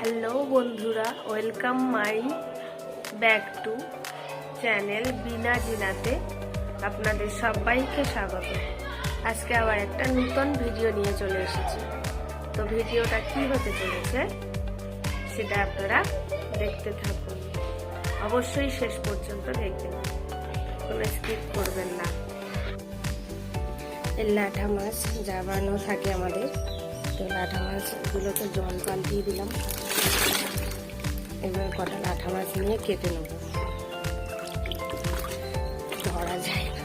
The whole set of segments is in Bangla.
হ্যালো বন্ধুরা, welcome my back to channel Bina জিনাতে আপনাদের সবাইকে স্বাগত। আজকে আবার একটা নতুন ভিডিও নিয়ে চলে এসেছি। তো ভিডিওটা কি হতে চলেছে সেটা আপনারা দেখতে থাকুন, অবশ্যই শেষ পর্যন্ত দেখবেন, কোনো স্কিপ করবেন না। লাঠা মাছ জাবানো থাকে আমাদের, তো লাঠা মাছগুলোকে জল পাল্টিয়ে দিলাম। এবার কটা লাঠা মাছ নিয়ে কেটে নেব, ধরা যায় না।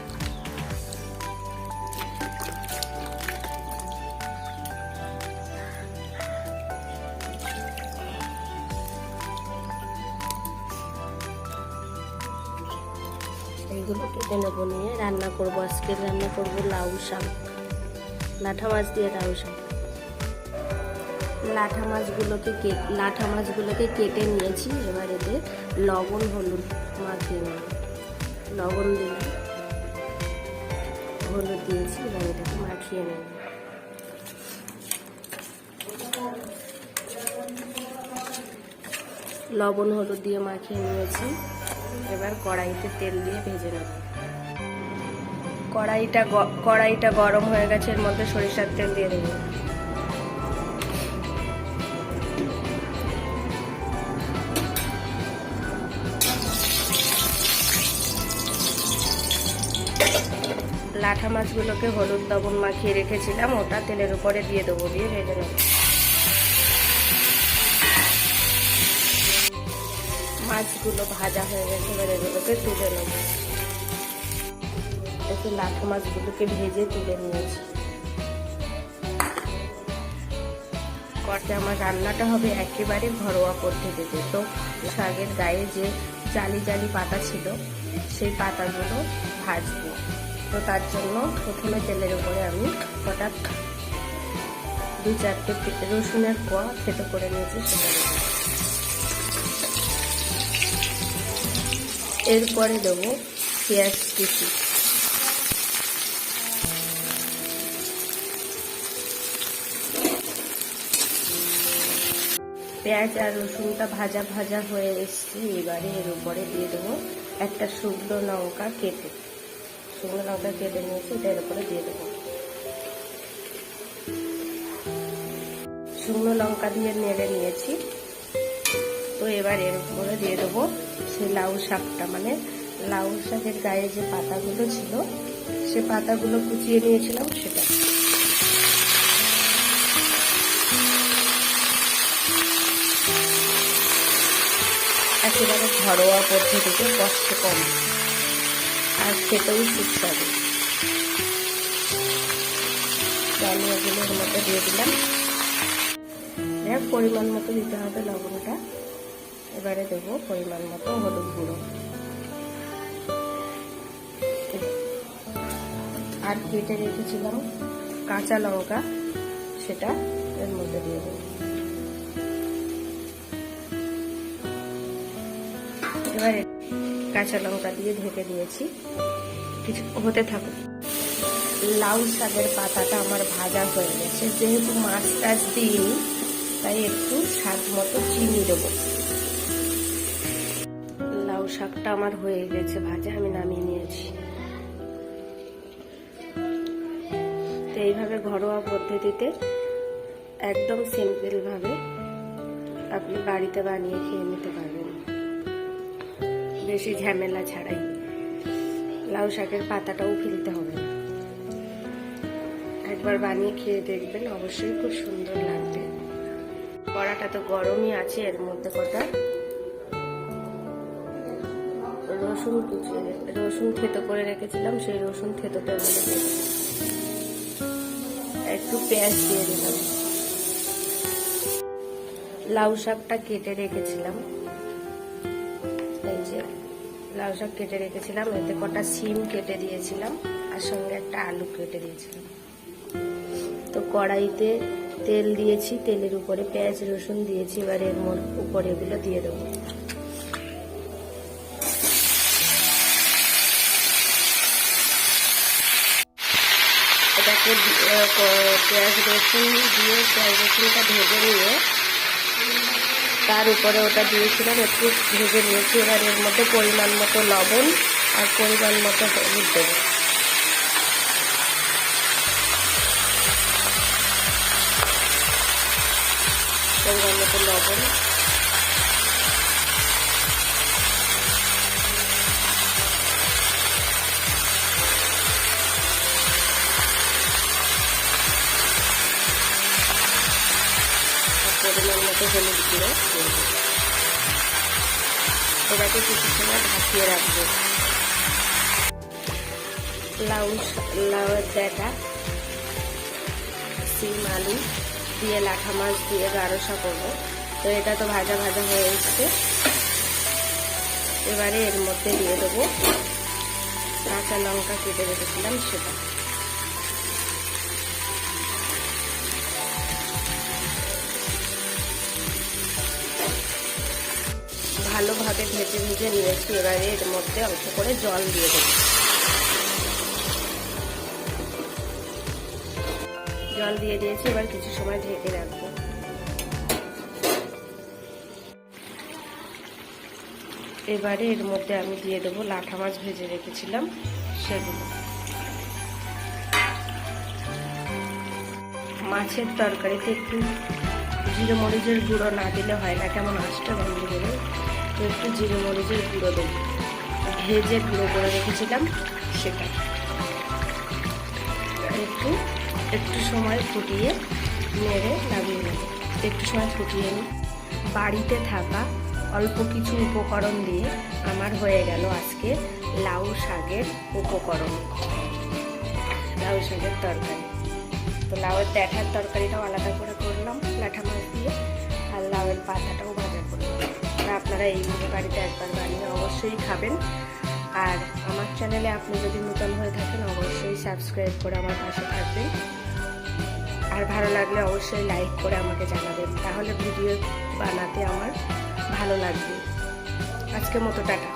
এইগুলো কেটে নেবো, নিয়ে রান্না করবো। আজকে রান্না করবো লাউ শাক, লাঠা মাছ দিয়ে লাউ শাক। লাঠা মাছগুলোকে কেটে নিয়েছি। এবার এতে লবণ হলুদ মাখিয়ে নেব। লবণ দিলাম, হলুদ দিয়েছি, এবার এটাকে মাখিয়ে নেব। লবণ হলুদ দিয়ে মাখিয়ে নিয়েছি। এবার কড়াইতে তেল দিয়ে ভেজে নেব। কড়াইটা গরম হয়ে গেছে, এর মধ্যে সরিষার তেল দিয়ে দেবো। লাঠা মাছগুলোকে হলুদ লবণ মাখিয়ে রেখেছিলাম, ওটা তেলের উপরে দিয়ে দেবো, দিয়ে ভেজে নেব। মাছগুলো ভাজা হয়ে গেছে, এবার এগুলোকে তুলে নেব। একটু লাঠা মাছগুলোকে ভেজে তুলে নিয়েছি। করতে আমার রান্নাটা হবে একেবারে ঘরোয়া পদ্ধতিতে। তো শাকের গায়ে যে জালি জালি পাতা ছিল, সেই পাতাগুলো ভাজবো। তো তার জন্য প্রথমে তেলের উপরে আমি কটা 2-4টে রসুনের কোয়া থেতো করে নিয়েছি, সেটা দেবো। এরপরে দেবো পেঁয়াজ কুচি। পেঁয়াজ আর রসুনটা ভাজা ভাজা হয়ে এসছে। এবারে এর উপরে দিয়ে দেবো একটা শুকনো লঙ্কা কেটে নিয়েছি, এটার উপরে দিয়ে দেবো। শুকনো লঙ্কা দিয়ে নেড়ে নিয়েছি। তো এবার এর উপরে দিয়ে দেবো সেই লাউ শাকটা, মানে লাউ শাকের গায়ে যে পাতাগুলো ছিল, সে পাতাগুলো কুচিয়ে নিয়েছিলাম, সেটা। একেবারে ঘরোয়া পদ্ধতিতে, কষ্ট কম আর খেতেও সুস্বাদু। আমি এগুলো এর মধ্যে দিয়ে দিলাম। পরিমাণ মতো দিতে হবে লবণটা। এবারে দেবো পরিমাণ মতো হলুদ গুঁড়ো, আর কেটে রেখেছিলাম কাঁচা লঙ্কা, সেটা এর মধ্যে দিয়ে দেবো। এবারে কাঁচা লঙ্কা দিয়ে ঢেকে দিয়েছি, কিছু হতে থাকুক। লাউ শাকের পাতাটা আমার ভাজা হয়ে গেছে। যেহেতু মাছ টাছ দিইনি, তাই একটু স্বাদ মতো চিনি দেবো। লাউ শাকটা আমার হয়ে গেছে ভাজা, আমি নামিয়ে নিয়েছি। তো এইভাবে ঘরোয়া পদ্ধতিতে, একদম সিম্পল ভাবে আপনি বাড়িতে বানিয়ে খেয়ে নিতে পারবেন, বেশি ঝামেলা ছাড়াই। লাউ শাকের পাতাটাও ফেলতে হবে না। একবার বানিয়ে খেয়ে দেখবেন, অবশ্যই খুব সুন্দর লাগবে। কড়াটা তো গরমই আছে, এর মধ্যে কটা রসুন থেতো করে রেখেছিলাম, সেই রসুন থেতোটার মধ্যে একটু পেঁয়াজ দিয়ে দিলাম। লাউ শাকটা কেটে রেখেছিলাম, এই যে লাউ শাক কেটে রেখেছিলাম, এতে কটা সিম কেটে দিয়েছিলাম, আর সঙ্গে একটা আলু কেটে দিয়েছিলাম। তো কড়াইতে তেল দিয়েছি, তেলের উপরে পেঁয়াজ রসুন দিয়েছি। এবার এর উপরে এগুলো দিয়ে দেবো। এটাকে পেঁয়াজ রসুনটা ভেজে নিয়ে তার উপরে ওটা দিয়েছিলাম, একটু ভেজে নিয়েছি। এবার এর মধ্যে পরিমাণ মতো লবণ আর পরিমাণ মতো হলুদ দেবো। পরিমাণ মতো লবণ, পরিমাণ মতো হলুদ গুঁড়ো। এটাকে কিছু সময় ঢাকিয়ে রাখবো। লাউয়ের ডাঁটা, সিম, আলু দিয়ে লাঠা মাছ দিয়ে গারসা করবো। তো এটা তো ভাজা ভাজা হয়ে এসছে। এবারে এর মধ্যে দিয়ে দেবো কাঁচা লঙ্কা কেটে রেখেছিলাম সেটা। ভালোভাবে ভেজে ভেজে নিয়েছি। এবারে এর মধ্যে অল্প করে জল দিয়ে দেবো। জল দিয়ে দিয়েছি, এবার কিছু সময় ঢেকে রাখবো। এবারে এর মধ্যে আমি দিয়ে দেবো লাঠা মাছ ভেজে রেখেছিলাম সেগুলো। মাছের তরকারিতে একটু জিরে মরিচের গুঁড়ো না দিলে হয় না, কেমন আঁচটা গন্ধ করে। তো একটু জিরে মরিচের গুঁড়ো দেবো, ভেজে গুঁড়ো করে রেখেছিলাম সেটা। একটু সময় ফুটিয়ে নেড়ে নামিয়ে নেব। একটু সময় ফুটিয়ে নিই। বাড়িতে থাকা অল্প কিছু উপকরণ দিয়ে আমার হয়ে গেল আজকে লাউ শাকের উপকরণ, লাউ শাকের তরকারি। তো লাউয়ের ডাঁটার তরকারিটাও আলাদা করে করলাম লাঠা মাছ দিয়ে, আর লাউয়ের পাতাটাও ভাজা করলাম। আপনারা এইভাবে বাড়িতে একবার বানিয়ে অবশ্যই খাবেন। আর আমার চ্যানেলে আপনি যদি নতুন হয়ে থাকেন অবশ্যই সাবস্ক্রাইব করে আমার পাশে থাকবেন। আর ভালো লাগলে অবশ্যই লাইক করে আমাকে জানাবেন, তাহলে ভিডিও বানাতে আমার ভালো লাগবে। আজকের মতো টাটা।